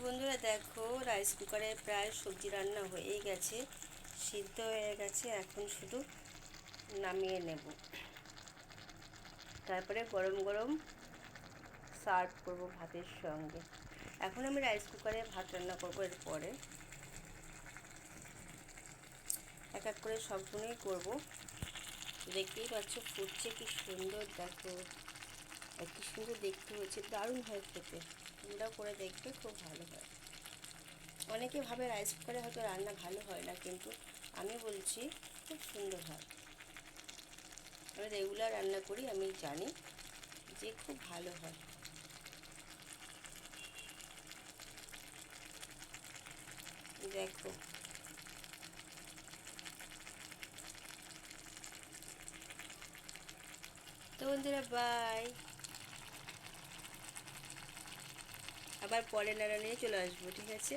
বন্ধুরা দেখো, রাইস কুকারে প্রায় সবজি রান্না হয়েই গেছে, সিদ্ধ হয়ে গেছে। এখন শুধু নামিয়ে নেব, তারপরে গরম গরম সার্ভ করব ভাতের সঙ্গে। এখন আমি রাইস কুকারে ভাত রান্না করব। এরপরে এক এক করে সবগুলোই করব। দেখতেই পাচ্ছ ফুটছে, কি সুন্দর দেখো, আর কি সুন্দর দেখতে হয়েছে, দারুণ হয় খেতে। তোমরাও করে দেখবে, খুব ভালো হয়। অনেকে ভাবে রাইস কুকারে হয়তো রান্না ভালো হয় না, কিন্তু আমি বলছি খুব সুন্দর হয়। আমি রেগুলার রান্না করি, আমি জানি যে খুব ভালো হয়। দেখো, তো বন্ধুরা বাই, আবার পরে নাড়া নিয়ে চলে আসবো, ঠিক আছে।